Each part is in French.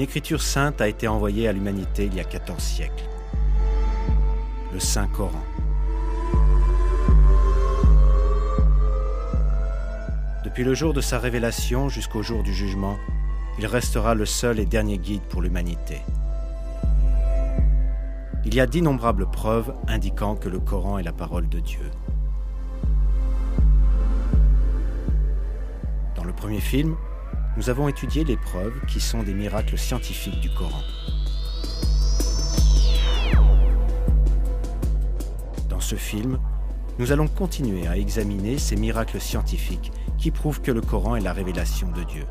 écriture sainte a été envoyée à l'humanité il y a 14 siècles. Le Saint-Coran. Depuis le jour de sa révélation jusqu'au jour du jugement, il restera le seul et dernier guide pour l'humanité. Il y a d'innombrables preuves indiquant que le Coran est la parole de Dieu. Dans le premier film, nous avons étudié les preuves qui sont des miracles scientifiques du Coran. Dans ce film, nous allons continuer à examiner ces miracles scientifiques qui prouvent que le Coran est la révélation de Dieu.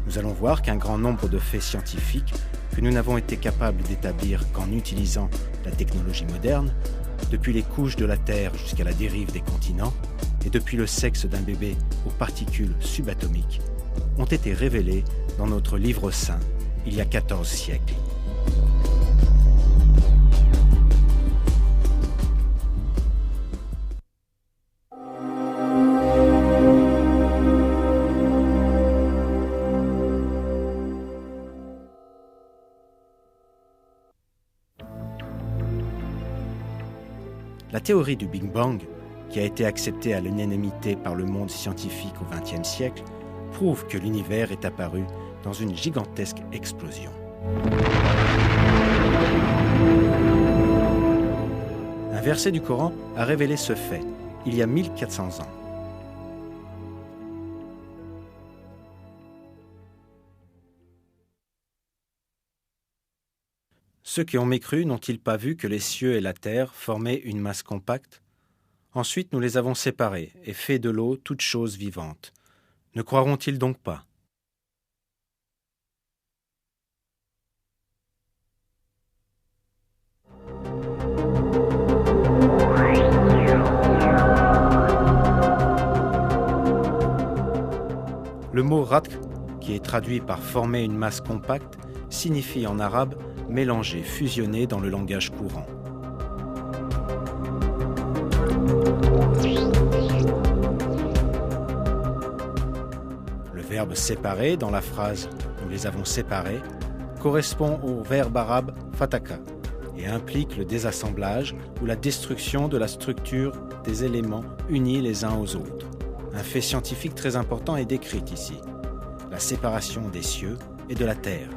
Nous allons voir qu'un grand nombre de faits scientifiques que nous n'avons été capables d'établir qu'en utilisant la technologie moderne, depuis les couches de la Terre jusqu'à la dérive des continents, et depuis le sexe d'un bébé aux particules subatomiques, ont été révélés dans notre livre saint il y a 14 siècles. La théorie du Big Bang, qui a été acceptée à l'unanimité par le monde scientifique au XXe siècle, prouve que l'univers est apparu dans une gigantesque explosion. Un verset du Coran a révélé ce fait, il y a 1400 ans. Ceux qui ont mécru n'ont-ils pas vu que les cieux et la terre formaient une masse compacte ? Ensuite nous les avons séparés et fait de l'eau toute chose vivante. Ne croiront-ils donc pas ? Le mot ratq, qui est traduit par former une masse compacte, signifie en arabe mélanger, fusionner dans le langage courant. Le verbe séparer dans la phrase « nous les avons séparés » correspond au verbe arabe fataka et implique le désassemblage ou la destruction de la structure des éléments unis les uns aux autres. Un fait scientifique très important est décrit ici, la séparation des cieux et de la terre.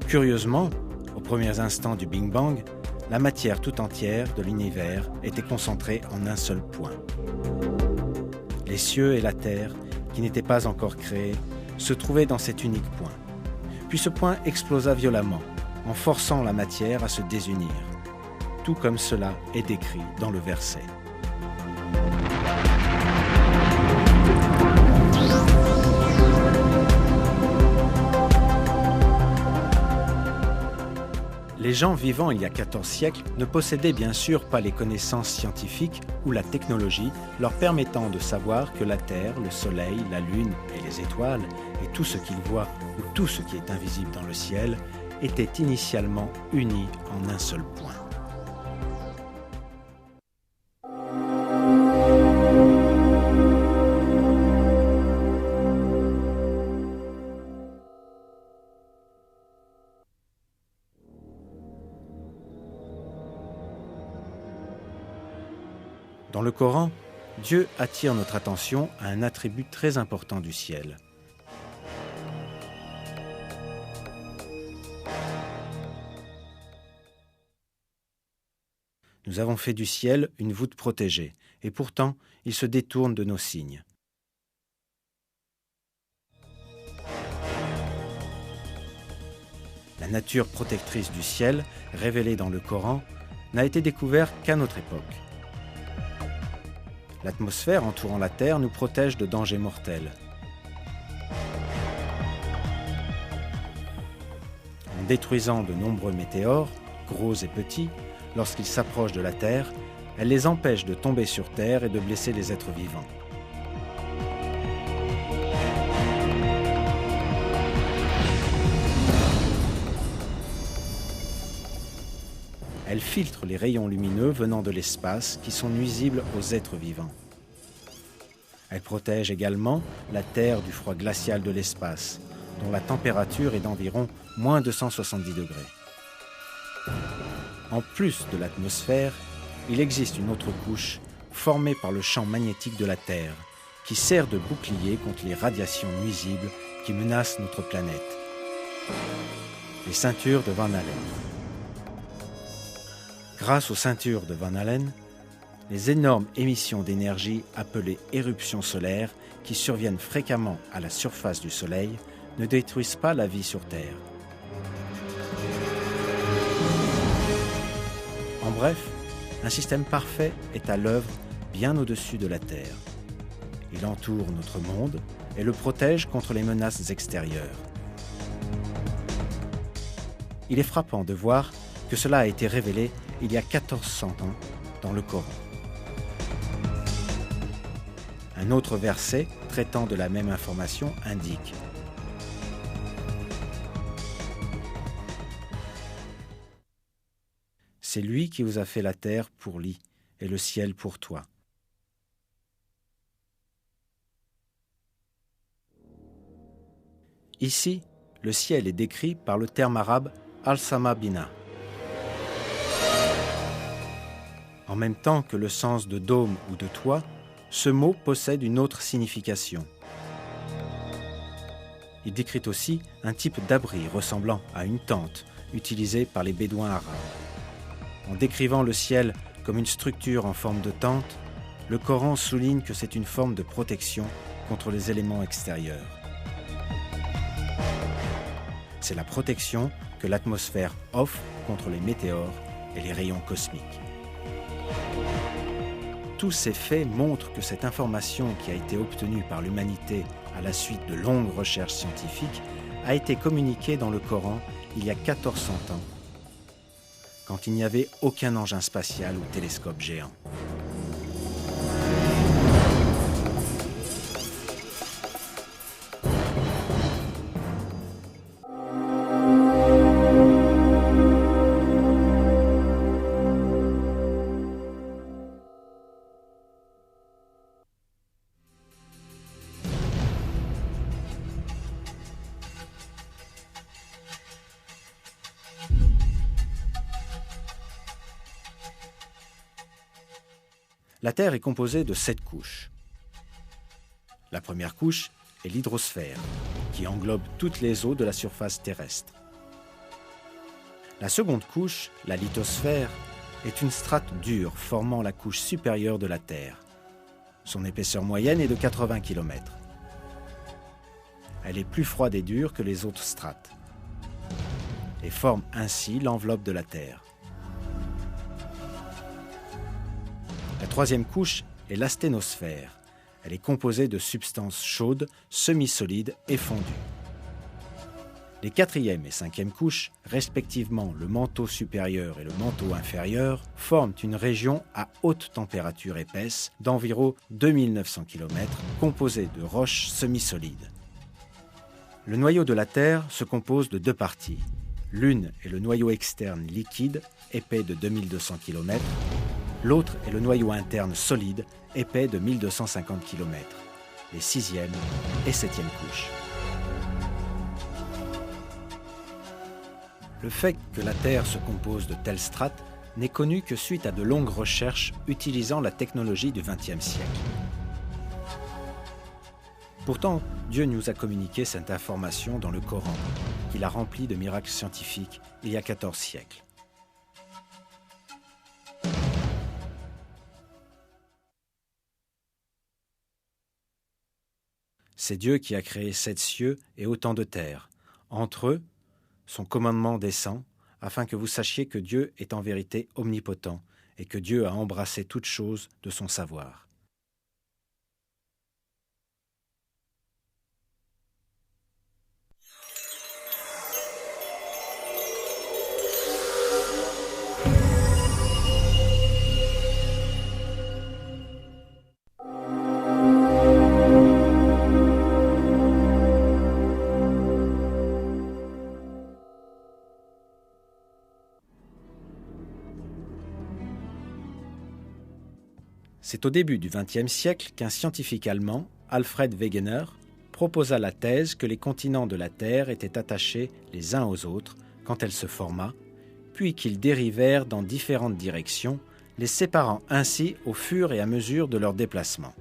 Curieusement, aux premiers instants du Big Bang, la matière tout entière de l'univers était concentrée en un seul point. Les cieux et la terre, qui n'étaient pas encore créés, se trouvaient dans cet unique point. Puis ce point explosa violemment, en forçant la matière à se désunir, tout comme cela est décrit dans le verset. Les gens vivant il y a 14 siècles ne possédaient bien sûr pas les connaissances scientifiques ou la technologie leur permettant de savoir que la Terre, le Soleil, la Lune et les étoiles, et tout ce qu'ils voient ou tout ce qui est invisible dans le ciel, étaient initialement unis en un seul point. Dans le Coran, Dieu attire notre attention à un attribut très important du ciel. Nous avons fait du ciel une voûte protégée, et pourtant, il se détourne de nos signes. La nature protectrice du ciel, révélée dans le Coran, n'a été découverte qu'à notre époque. L'atmosphère entourant la Terre nous protège de dangers mortels. En détruisant de nombreux météores, gros et petits, lorsqu'ils s'approchent de la Terre, elle les empêche de tomber sur Terre et de blesser les êtres vivants. Elle filtre les rayons lumineux venant de l'espace qui sont nuisibles aux êtres vivants. Elle protège également la Terre du froid glacial de l'espace, dont la température est d'environ moins 270 degrés. En plus de l'atmosphère, il existe une autre couche formée par le champ magnétique de la Terre, qui sert de bouclier contre les radiations nuisibles qui menacent notre planète. Les ceintures de Van Allen. Grâce aux ceintures de Van Allen, les énormes émissions d'énergie appelées éruptions solaires qui surviennent fréquemment à la surface du Soleil ne détruisent pas la vie sur Terre. En bref, un système parfait est à l'œuvre bien au-dessus de la Terre. Il entoure notre monde et le protège contre les menaces extérieures. Il est frappant de voir que cela a été révélé il y a 1400 ans dans le Coran. Un autre verset traitant de la même information indique : c'est lui qui vous a fait la terre pour lit et le ciel pour toit. Ici, le ciel est décrit par le terme arabe al-sama bina. En même temps que le sens de dôme ou de toit, ce mot possède une autre signification. Il décrit aussi un type d'abri ressemblant à une tente utilisée par les bédouins arabes. En décrivant le ciel comme une structure en forme de tente, le Coran souligne que c'est une forme de protection contre les éléments extérieurs. C'est la protection que l'atmosphère offre contre les météores et les rayons cosmiques. Tous ces faits montrent que cette information qui a été obtenue par l'humanité à la suite de longues recherches scientifiques a été communiquée dans le Coran il y a 1400 ans, quand il n'y avait aucun engin spatial ou télescope géant. La Terre est composée de 7 couches. La première couche est l'hydrosphère, qui englobe toutes les eaux de la surface terrestre. La seconde couche, la lithosphère, est une strate dure formant la couche supérieure de la Terre. Son épaisseur moyenne est de 80 km. Elle est plus froide et dure que les autres strates et forme ainsi l'enveloppe de la Terre. La troisième couche est l'asténosphère. Elle est composée de substances chaudes, semi-solides et fondues. Les quatrième et cinquième couches, respectivement le manteau supérieur et le manteau inférieur, forment une région à haute température épaisse d'environ 2900 km, composée de roches semi-solides. Le noyau de la Terre se compose de 2 parties. L'une est le noyau externe liquide, épais de 2200 km. L'autre est le noyau interne solide, épais de 1250 km, les 6e et 7e couches. Le fait que la Terre se compose de telles strates n'est connu que suite à de longues recherches utilisant la technologie du XXe siècle. Pourtant, Dieu nous a communiqué cette information dans le Coran, qu'il a rempli de miracles scientifiques il y a 14 siècles. C'est Dieu qui a créé 7 cieux et autant de terres. Entre eux, son commandement descend, afin que vous sachiez que Dieu est en vérité omnipotent et que Dieu a embrassé toutes choses de son savoir. C'est au début du XXe siècle qu'un scientifique allemand, Alfred Wegener proposa la thèse que les continents de la Terre étaient attachés les uns aux autres quand elle se forma, puis qu'ils dérivèrent dans différentes directions, les séparant ainsi au fur et à mesure de leur déplacement.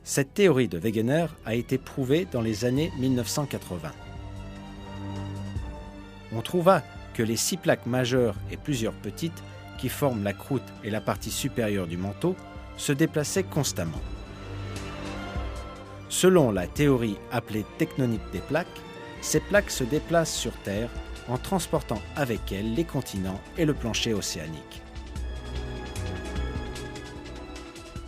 Cette théorie de Wegener a été prouvée dans les années 1980. On trouva que les 6 plaques majeures et plusieurs petites, qui forment la croûte et la partie supérieure du manteau, se déplaçaient constamment. Selon la théorie appelée tectonique des plaques, ces plaques se déplacent sur Terre en transportant avec elles les continents et le plancher océanique.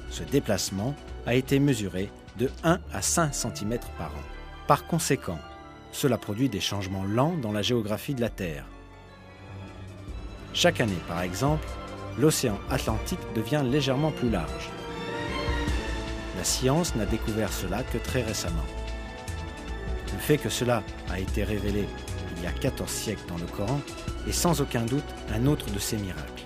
Ce déplacement a été mesuré de 1 à 5 cm par an. Par conséquent, cela produit des changements lents dans la géographie de la Terre. Chaque année, par exemple, l'océan Atlantique devient légèrement plus large. La science n'a découvert cela que très récemment. Le fait que cela a été révélé il y a 14 siècles dans le Coran est sans aucun doute un autre de ces miracles.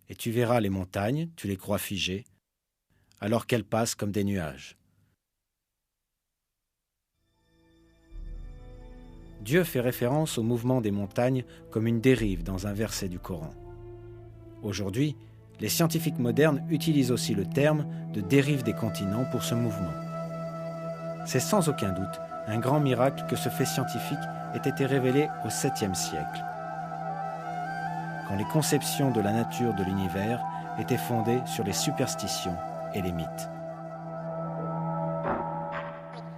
Et tu verras les montagnes, tu les crois figées, alors qu'elles passent comme des nuages. Dieu fait référence au mouvement des montagnes comme une dérive dans un verset du Coran. Aujourd'hui, les scientifiques modernes utilisent aussi le terme de dérive des continents pour ce mouvement. C'est sans aucun doute un grand miracle que ce fait scientifique ait été révélé au 7e siècle, quand les conceptions de la nature de l'univers étaient fondées sur les superstitions et les mythes.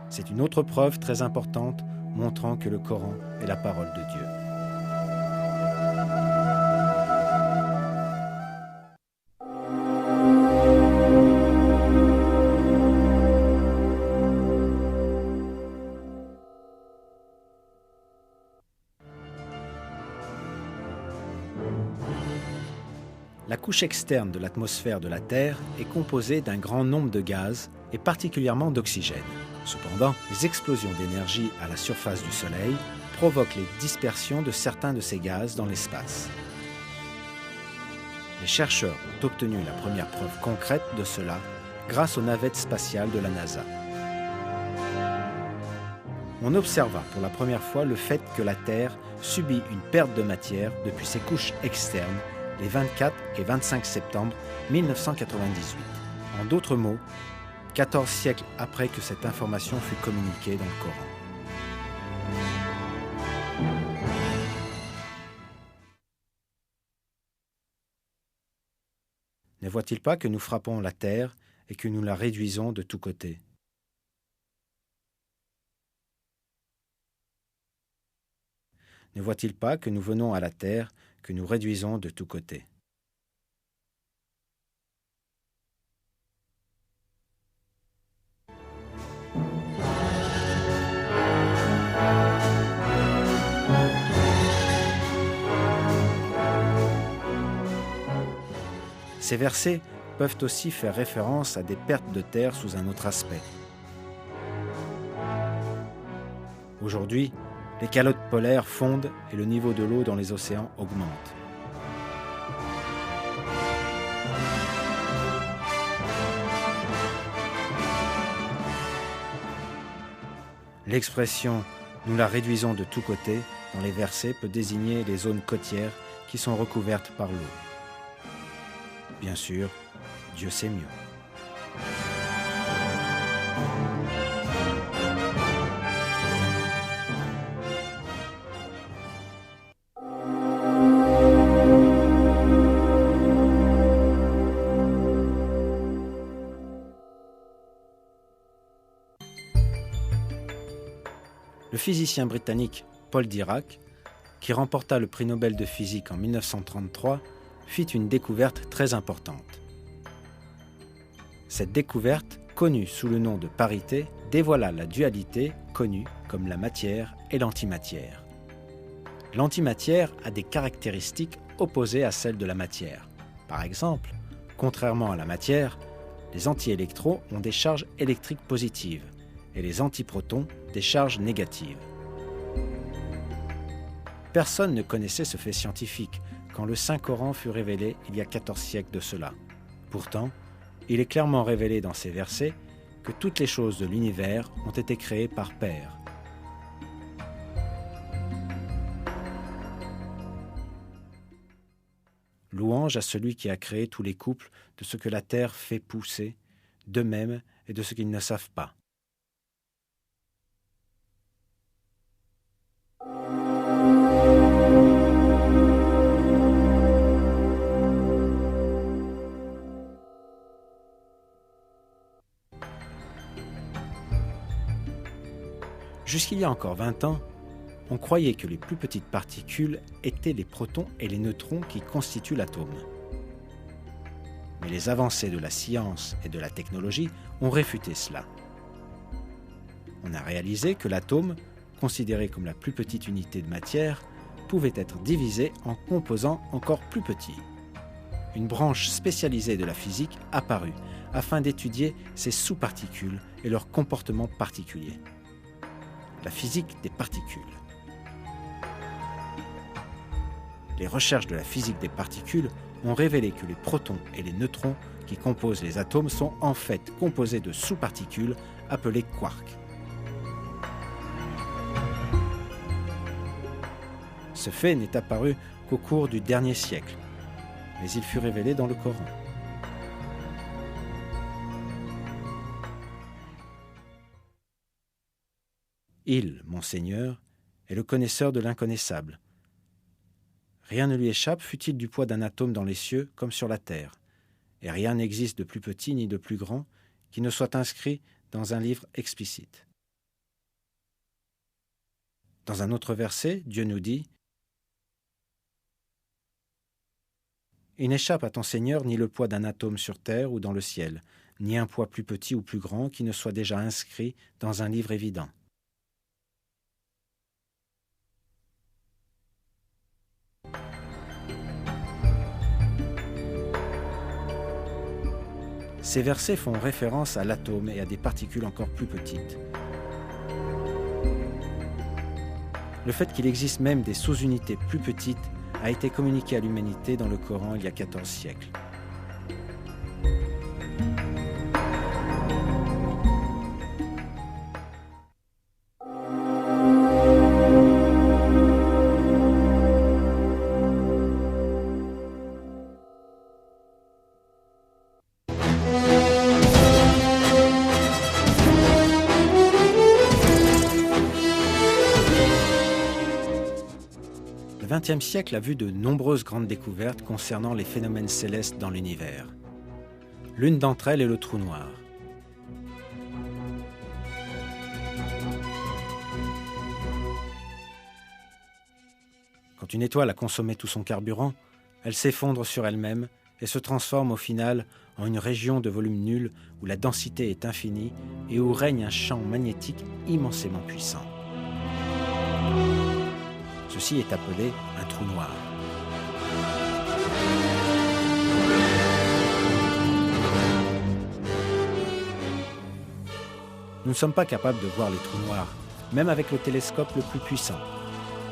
C'est une autre preuve très importante montrant que le Coran est la parole de Dieu. La couche externe de l'atmosphère de la Terre est composée d'un grand nombre de gaz et particulièrement d'oxygène. Cependant, les explosions d'énergie à la surface du Soleil provoquent les dispersions de certains de ces gaz dans l'espace. Les chercheurs ont obtenu la première preuve concrète de cela grâce aux navettes spatiales de la NASA. On observa pour la première fois le fait que la Terre subit une perte de matière depuis ses couches externes les 24 et 25 septembre 1998. En d'autres mots, 14 siècles après que cette information fut communiquée dans le Coran. Ne voit-il pas que nous frappons la terre et que nous la réduisons de tous côtés ? Ne voit-il pas que nous venons à la terre, que nous réduisons de tous côtés ? Ces versets peuvent aussi faire référence à des pertes de terre sous un autre aspect. Aujourd'hui, les calottes polaires fondent et le niveau de l'eau dans les océans augmente. L'expression « nous la réduisons de tous côtés » dans les versets peut désigner les zones côtières qui sont recouvertes par l'eau. Bien sûr, Dieu sait mieux. Le physicien britannique Paul Dirac, qui remporta le prix Nobel de physique en 1933, fit une découverte très importante. Cette découverte, connue sous le nom de parité, dévoila la dualité connue comme la matière et l'antimatière. L'antimatière a des caractéristiques opposées à celles de la matière. Par exemple, contrairement à la matière, les antiélectrons ont des charges électriques positives et les antiprotons des charges négatives. Personne ne connaissait ce fait scientifique quand le Saint-Coran fut révélé il y a 14 siècles de cela. Pourtant, il est clairement révélé dans ces versets que toutes les choses de l'univers ont été créées par Père. Louange à celui qui a créé tous les couples de ce que la terre fait pousser, d'eux-mêmes et de ce qu'ils ne savent pas. Jusqu'il y a encore 20 ans, on croyait que les plus petites particules étaient les protons et les neutrons qui constituent l'atome. Mais les avancées de la science et de la technologie ont réfuté cela. On a réalisé que l'atome, considéré comme la plus petite unité de matière, pouvait être divisé en composants encore plus petits. Une branche spécialisée de la physique apparut afin d'étudier ces sous-particules et leur comportement particulier. La physique des particules. Les recherches de la physique des particules ont révélé que les protons et les neutrons qui composent les atomes sont en fait composés de sous-particules appelées quarks. Ce fait n'est apparu qu'au cours du dernier siècle, mais il fut révélé dans le Coran. Il, mon Seigneur, est le connaisseur de l'inconnaissable. Rien ne lui échappe, fût-il du poids d'un atome dans les cieux comme sur la terre, et rien n'existe de plus petit ni de plus grand qui ne soit inscrit dans un livre explicite. Dans un autre verset, Dieu nous dit « Il n'échappe à ton Seigneur ni le poids d'un atome sur terre ou dans le ciel, ni un poids plus petit ou plus grand qui ne soit déjà inscrit dans un livre évident. » Ces versets font référence à l'atome et à des particules encore plus petites. Le fait qu'il existe même des sous-unités plus petites a été communiqué à l'humanité dans le Coran il y a 14 siècles. Le XXe siècle a vu de nombreuses grandes découvertes concernant les phénomènes célestes dans l'univers. L'une d'entre elles est le trou noir. Quand une étoile a consommé tout son carburant, elle s'effondre sur elle-même et se transforme au final en une région de volume nul où la densité est infinie et où règne un champ magnétique immensément puissant. Ceci est appelé un trou noir. Nous ne sommes pas capables de voir les trous noirs, même avec le télescope le plus puissant,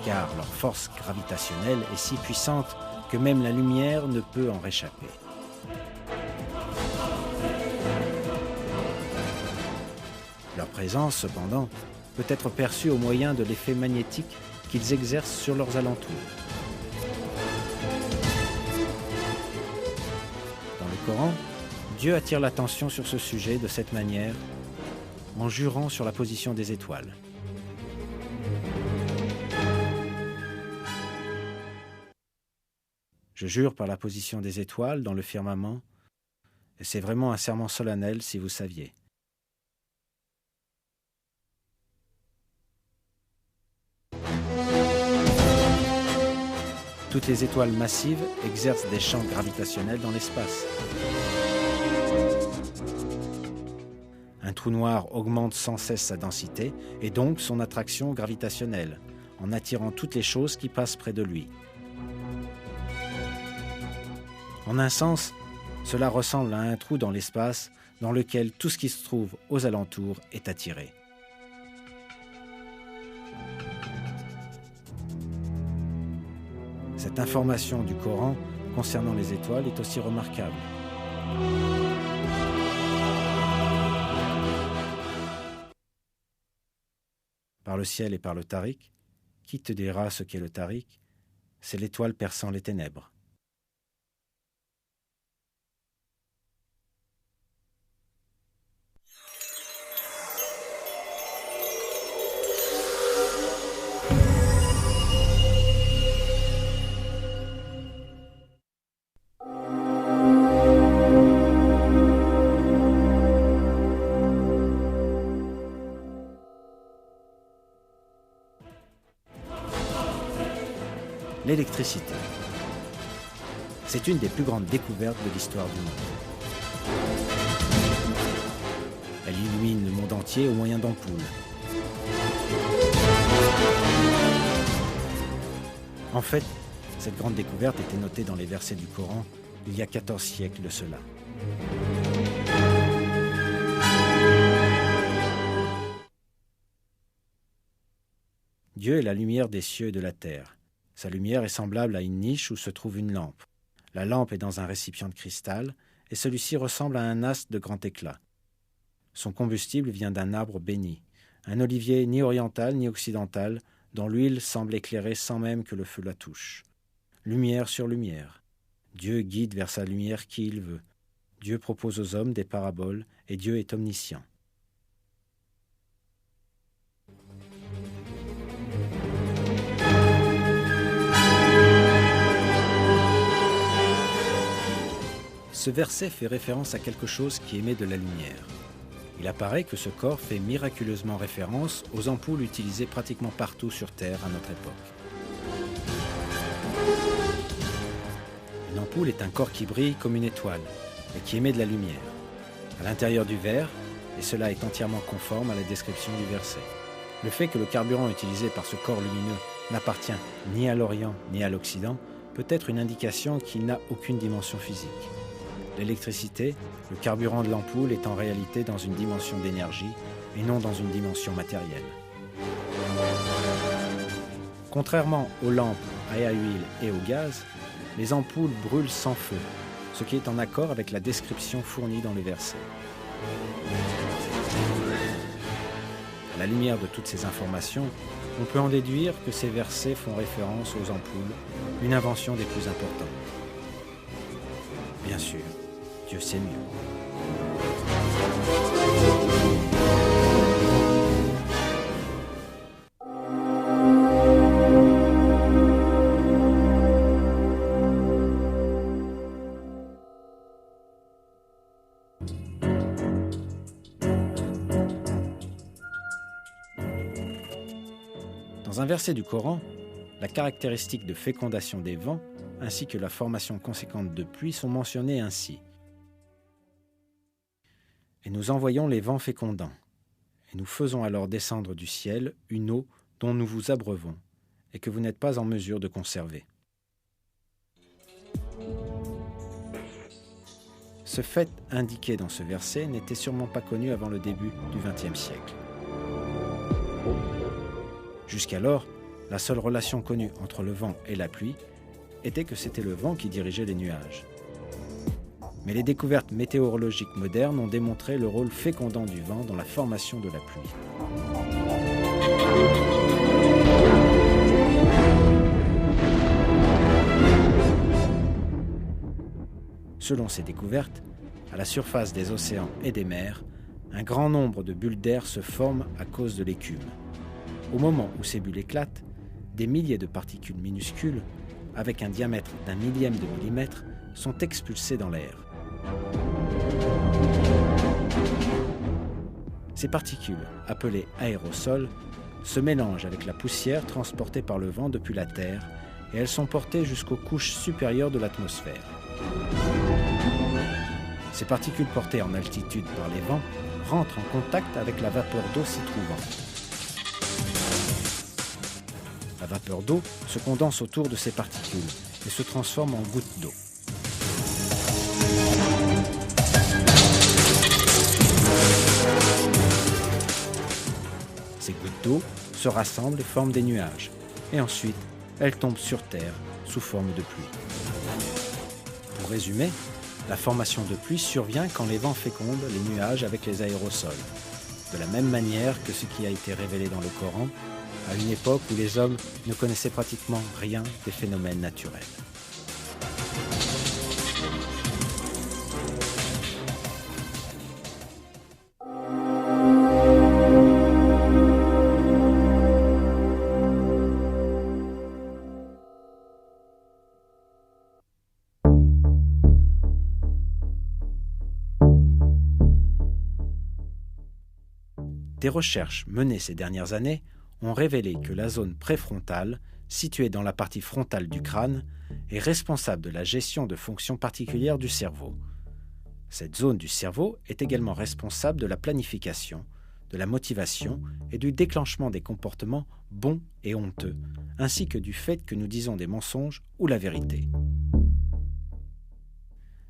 car leur force gravitationnelle est si puissante que même la lumière ne peut en réchapper. Leur présence, cependant, peut être perçue au moyen de l'effet magnétique qu'ils exercent sur leurs alentours. Dans le Coran, Dieu attire l'attention sur ce sujet de cette manière, en jurant sur la position des étoiles. Je jure par la position des étoiles dans le firmament, et c'est vraiment un serment solennel si vous saviez. Toutes les étoiles massives exercent des champs gravitationnels dans l'espace. Un trou noir augmente sans cesse sa densité et donc son attraction gravitationnelle, en attirant toutes les choses qui passent près de lui. En un sens, cela ressemble à un trou dans l'espace dans lequel tout ce qui se trouve aux alentours est attiré. Cette information du Coran concernant les étoiles est aussi remarquable. Par le ciel et par le tariq, qui te dira ce qu'est le tariq? C'est l'étoile perçant les ténèbres. L'électricité. C'est une des plus grandes découvertes de l'histoire du monde. Elle illumine le monde entier au moyen d'ampoules. En fait, cette grande découverte était notée dans les versets du Coran il y a 14 siècles de cela. Dieu est la lumière des cieux et de la terre. Sa lumière est semblable à une niche où se trouve une lampe. La lampe est dans un récipient de cristal et celui-ci ressemble à un astre de grand éclat. Son combustible vient d'un arbre béni, un olivier ni oriental ni occidental dont l'huile semble éclairer sans même que le feu la touche. Lumière sur lumière. Dieu guide vers sa lumière qui il veut. Dieu propose aux hommes des paraboles et Dieu est omniscient. Ce verset fait référence à quelque chose qui émet de la lumière. Il apparaît que ce corps fait miraculeusement référence aux ampoules utilisées pratiquement partout sur Terre à notre époque. Une ampoule est un corps qui brille comme une étoile et qui émet de la lumière. À l'intérieur du verre, et cela est entièrement conforme à la description du verset. Le fait que le carburant utilisé par ce corps lumineux n'appartient ni à l'Orient ni à l'Occident peut être une indication qu'il n'a aucune dimension physique. L'électricité, le carburant de l'ampoule, est en réalité dans une dimension d'énergie et non dans une dimension matérielle. Contrairement aux lampes à huile et au gaz, les ampoules brûlent sans feu, ce qui est en accord avec la description fournie dans les versets. À la lumière de toutes ces informations, on peut en déduire que ces versets font référence aux ampoules, une invention des plus importantes. Bien sûr, Dieu sait mieux. Dans un verset du Coran, la caractéristique de fécondation des vents ainsi que la formation conséquente de pluie sont mentionnées ainsi. Et nous envoyons les vents fécondants, et nous faisons alors descendre du ciel une eau dont nous vous abreuvons, et que vous n'êtes pas en mesure de conserver. Ce fait indiqué dans ce verset n'était sûrement pas connu avant le début du XXe siècle. Jusqu'alors, la seule relation connue entre le vent et la pluie était que c'était le vent qui dirigeait les nuages. Mais les découvertes météorologiques modernes ont démontré le rôle fécondant du vent dans la formation de la pluie. Selon ces découvertes, à la surface des océans et des mers, un grand nombre de bulles d'air se forment à cause de l'écume. Au moment où ces bulles éclatent, des milliers de particules minuscules, avec un diamètre d'1 millième de millimètre, sont expulsées dans l'air. Ces particules, appelées aérosols, se mélangent avec la poussière transportée par le vent depuis la Terre et elles sont portées jusqu'aux couches supérieures de l'atmosphère. Ces particules portées en altitude par les vents rentrent en contact avec la vapeur d'eau s'y trouvant. La vapeur d'eau se condense autour de ces particules et se transforme en gouttes d'eau. Ces gouttes d'eau se rassemblent et forment des nuages. Et ensuite, elles tombent sur Terre sous forme de pluie. Pour résumer, la formation de pluie survient quand les vents fécondent les nuages avec les aérosols, de la même manière que ce qui a été révélé dans le Coran, à une époque où les hommes ne connaissaient pratiquement rien des phénomènes naturels. Des recherches menées ces dernières années ont révélé que la zone préfrontale, située dans la partie frontale du crâne, est responsable de la gestion de fonctions particulières du cerveau. Cette zone du cerveau est également responsable de la planification, de la motivation et du déclenchement des comportements bons et honteux, ainsi que du fait que nous disons des mensonges ou la vérité.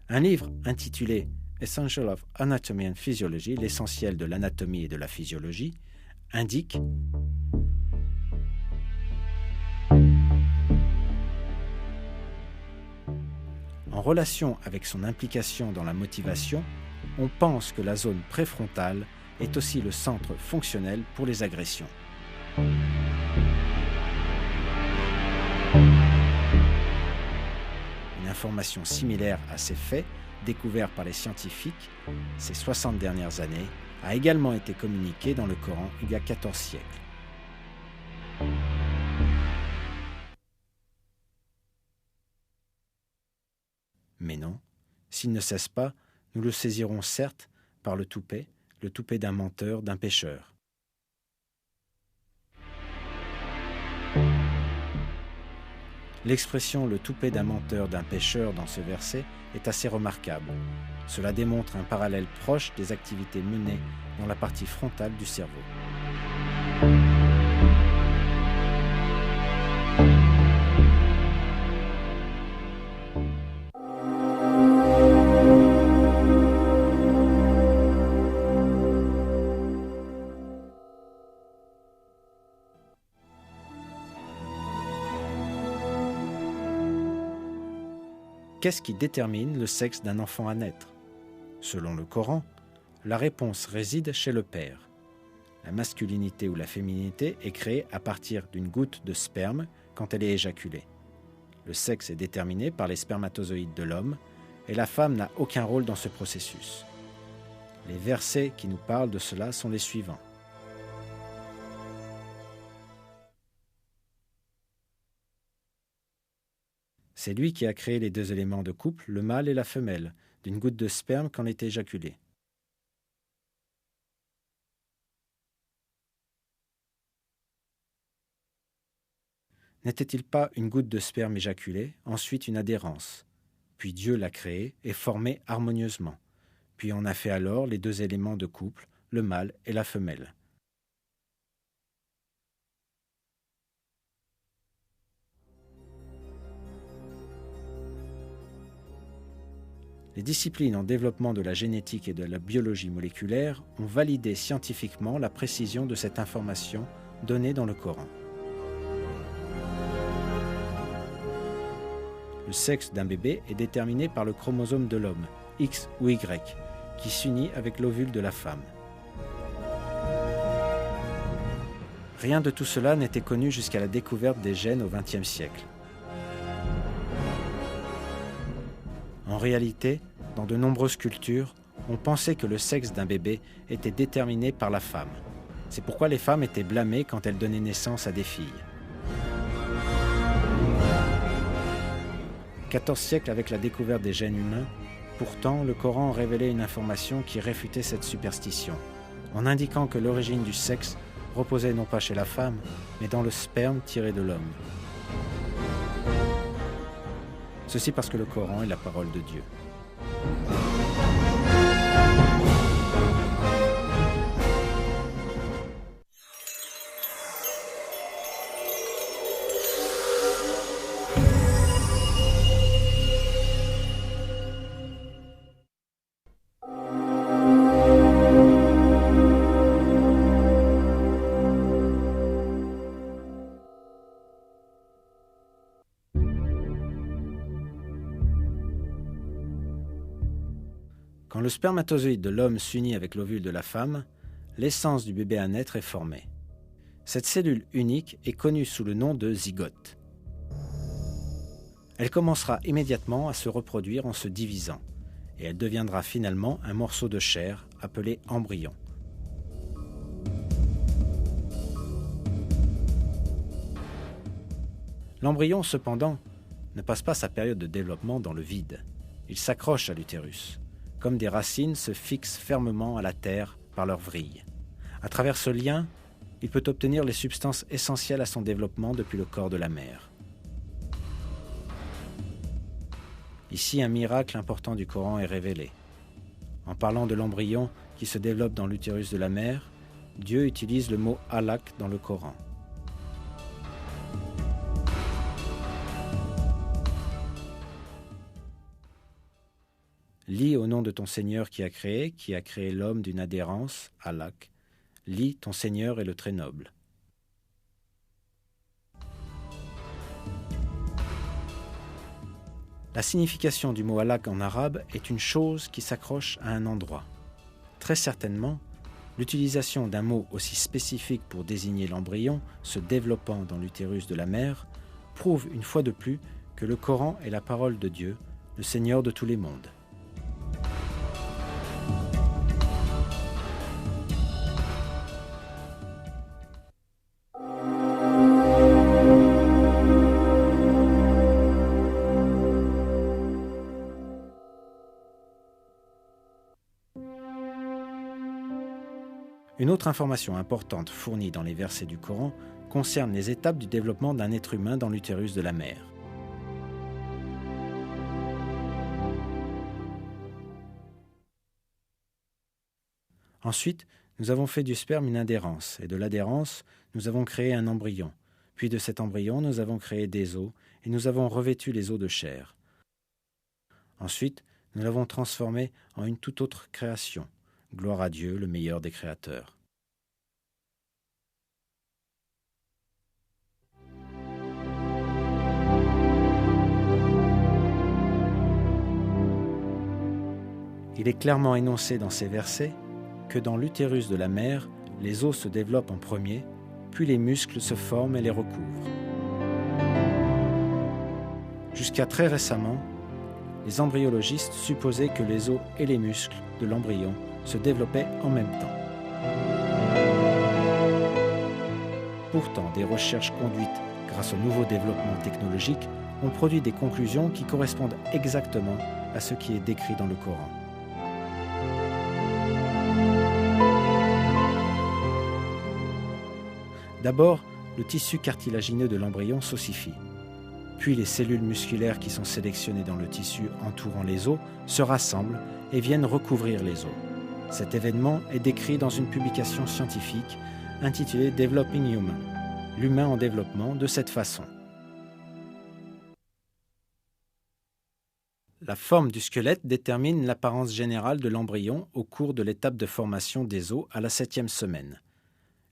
Un livre intitulé Essential of Anatomy and Physiology, l'essentiel de l'anatomie et de la physiologie, indique en relation avec son implication dans la motivation, on pense que la zone préfrontale est aussi le centre fonctionnel pour les agressions. Une information similaire à ces faits, découvert par les scientifiques ces 60 dernières années, a également été communiquée dans le Coran il y a 14 siècles. Mais non, s'il ne cesse pas, nous le saisirons certes par le toupet d'un menteur, d'un pécheur. L'expression « le toupet d'un menteur, d'un pécheur » dans ce verset est assez remarquable. Cela démontre un parallèle proche des activités menées dans la partie frontale du cerveau. Qu'est-ce qui détermine le sexe d'un enfant à naître ? Selon le Coran, la réponse réside chez le père. La masculinité ou la féminité est créée à partir d'une goutte de sperme quand elle est éjaculée. Le sexe est déterminé par les spermatozoïdes de l'homme et la femme n'a aucun rôle dans ce processus. Les versets qui nous parlent de cela sont les suivants. C'est lui qui a créé les deux éléments de couple, le mâle et la femelle, d'une goutte de sperme quand elle est éjaculée. N'était-il pas une goutte de sperme éjaculée, ensuite une adhérence ? Puis Dieu l'a créé et formé harmonieusement. Puis on a fait alors les deux éléments de couple, le mâle et la femelle. Les disciplines en développement de la génétique et de la biologie moléculaire ont validé scientifiquement la précision de cette information donnée dans le Coran. Le sexe d'un bébé est déterminé par le chromosome de l'homme, X ou Y, qui s'unit avec l'ovule de la femme. Rien de tout cela n'était connu jusqu'à la découverte des gènes au XXe siècle. En réalité, dans de nombreuses cultures, on pensait que le sexe d'un bébé était déterminé par la femme. C'est pourquoi les femmes étaient blâmées quand elles donnaient naissance à des filles. 14 siècles avec la découverte des gènes humains, pourtant le Coran révélait une information qui réfutait cette superstition, en indiquant que l'origine du sexe reposait non pas chez la femme, mais dans le sperme tiré de l'homme. Ceci parce que le Coran est la parole de Dieu. Quand le spermatozoïde de l'homme s'unit avec l'ovule de la femme, l'essence du bébé à naître est formée. Cette cellule unique est connue sous le nom de zygote. Elle commencera immédiatement à se reproduire en se divisant, et elle deviendra finalement un morceau de chair appelé embryon. L'embryon, cependant, ne passe pas sa période de développement dans le vide. Il s'accroche à l'utérus, comme des racines se fixent fermement à la terre par leurs vrilles. À travers ce lien, il peut obtenir les substances essentielles à son développement depuis le corps de la mère. Ici, un miracle important du Coran est révélé. En parlant de l'embryon qui se développe dans l'utérus de la mère, Dieu utilise le mot « alaq » dans le Coran. Lis au nom de ton Seigneur qui a créé l'homme d'une adhérence, alaq. Lis, ton Seigneur est le très noble. La signification du mot alaq en arabe est une chose qui s'accroche à un endroit. Très certainement, l'utilisation d'un mot aussi spécifique pour désigner l'embryon se développant dans l'utérus de la mère prouve une fois de plus que le Coran est la parole de Dieu, le Seigneur de tous les mondes. Une autre information importante fournie dans les versets du Coran concerne les étapes du développement d'un être humain dans l'utérus de la mère. Ensuite, nous avons fait du sperme une adhérence, et de l'adhérence, nous avons créé un embryon. Puis de cet embryon, nous avons créé des os, et nous avons revêtu les os de chair. Ensuite, nous l'avons transformé en une toute autre création. Gloire à Dieu, le meilleur des créateurs. Il est clairement énoncé dans ces versets que dans l'utérus de la mère, les os se développent en premier, puis les muscles se forment et les recouvrent. Jusqu'à très récemment, les embryologistes supposaient que les os et les muscles de l'embryon se développaient en même temps. Pourtant, des recherches conduites grâce au nouveau développement technologique ont produit des conclusions qui correspondent exactement à ce qui est décrit dans le Coran. D'abord, le tissu cartilagineux de l'embryon s'ossifie. Puis les cellules musculaires qui sont sélectionnées dans le tissu entourant les os se rassemblent et viennent recouvrir les os. Cet événement est décrit dans une publication scientifique intitulée « Developing Human », l'humain en développement de cette façon. La forme du squelette détermine l'apparence générale de l'embryon au cours de l'étape de formation des os à la 7e semaine.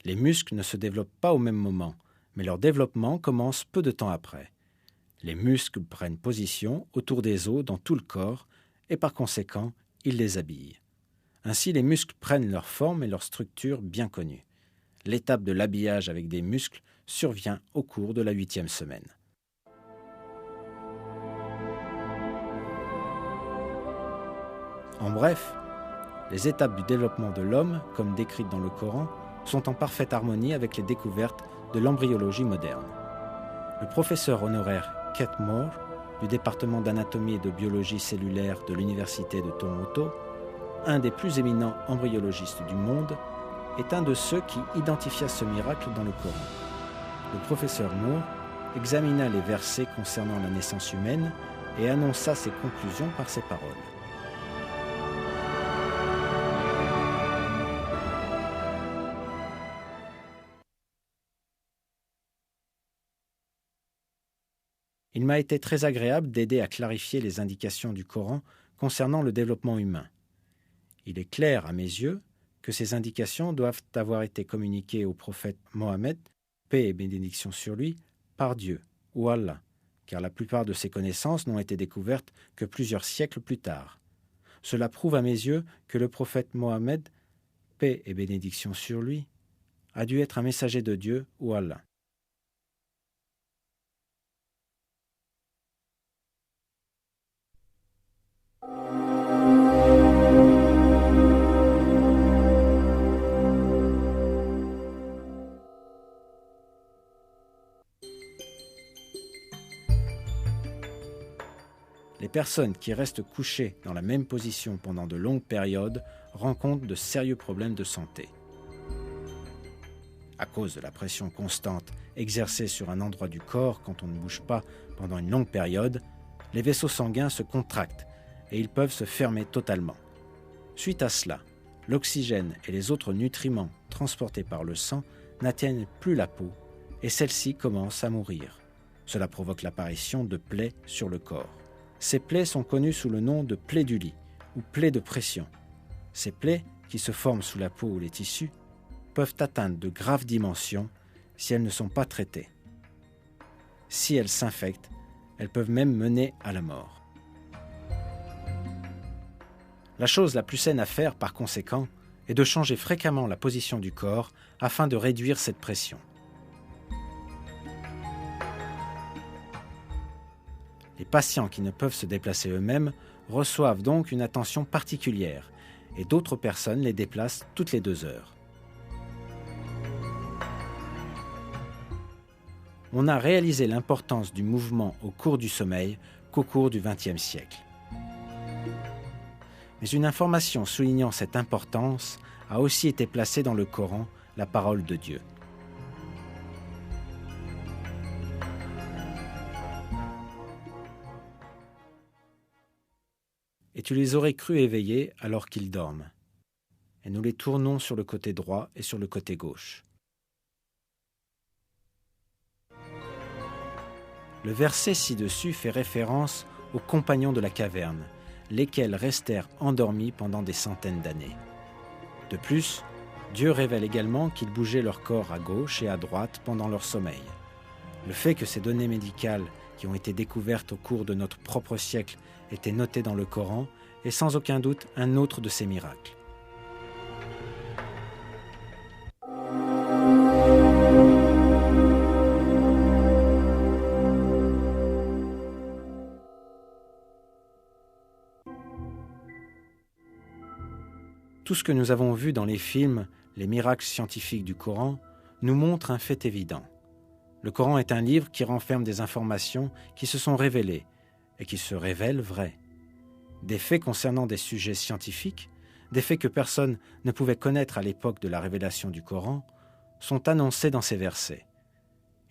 Les muscles ne se développent pas au même moment, mais leur développement commence peu de temps après. Les muscles prennent position autour des os dans tout le corps et par conséquent, ils les habillent. Ainsi, les muscles prennent leur forme et leur structure bien connues. L'étape de l'habillage avec des muscles survient au cours de la 8e semaine. En bref, les étapes du développement de l'homme, comme décrites dans le Coran, sont en parfaite harmonie avec les découvertes de l'embryologie moderne. Le professeur honoraire Keith Moore, du département d'anatomie et de biologie cellulaire de l'Université de Toronto, un des plus éminents embryologistes du monde, est un de ceux qui identifia ce miracle dans le Coran. Le professeur Moore examina les versets concernant la naissance humaine et annonça ses conclusions par ces paroles. Il m'a été très agréable d'aider à clarifier les indications du Coran concernant le développement humain. Il est clair à mes yeux que ces indications doivent avoir été communiquées au prophète Mohammed, paix et bénédiction sur lui, par Dieu ou Allah, car la plupart de ces connaissances n'ont été découvertes que plusieurs siècles plus tard. Cela prouve à mes yeux que le prophète Mohammed, paix et bénédiction sur lui, a dû être un messager de Dieu ou Allah. Les personnes qui restent couchées dans la même position pendant de longues périodes rencontrent de sérieux problèmes de santé. À cause de la pression constante exercée sur un endroit du corps quand on ne bouge pas pendant une longue période, les vaisseaux sanguins se contractent et ils peuvent se fermer totalement. Suite à cela, l'oxygène et les autres nutriments transportés par le sang n'atteignent plus la peau et celle-ci commence à mourir. Cela provoque l'apparition de plaies sur le corps. Ces plaies sont connues sous le nom de plaies du lit ou plaies de pression. Ces plaies, qui se forment sous la peau ou les tissus, peuvent atteindre de graves dimensions si elles ne sont pas traitées. Si elles s'infectent, elles peuvent même mener à la mort. La chose la plus saine à faire, par conséquent, est de changer fréquemment la position du corps afin de réduire cette pression. Les patients qui ne peuvent se déplacer eux-mêmes reçoivent donc une attention particulière et d'autres personnes les déplacent toutes les 2 heures. On n'a réalisé l'importance du mouvement au cours du sommeil qu'au cours du XXe siècle. Mais une information soulignant cette importance a aussi été placée dans le Coran, la parole de Dieu. Et tu les aurais crus éveillés alors qu'ils dorment. Et nous les tournons sur le côté droit et sur le côté gauche. Le verset ci-dessus fait référence aux compagnons de la caverne, lesquels restèrent endormis pendant des centaines d'années. De plus, Dieu révèle également qu'ils bougeaient leur corps à gauche et à droite pendant leur sommeil. Le fait que ces données médicales qui ont été découvertes au cours de notre propre siècle étaient notées dans le Coran est sans aucun doute un autre de ces miracles. Tout ce que nous avons vu dans les films, les miracles scientifiques du Coran, nous montre un fait évident. Le Coran est un livre qui renferme des informations qui se sont révélées et qui se révèlent vraies. Des faits concernant des sujets scientifiques, des faits que personne ne pouvait connaître à l'époque de la révélation du Coran, sont annoncés dans ces versets.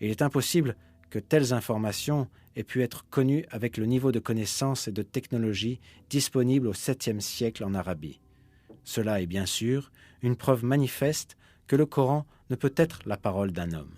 Il est impossible que telles informations aient pu être connues avec le niveau de connaissance et de technologie disponible au 7e siècle en Arabie. Cela est bien sûr une preuve manifeste que le Coran ne peut être la parole d'un homme.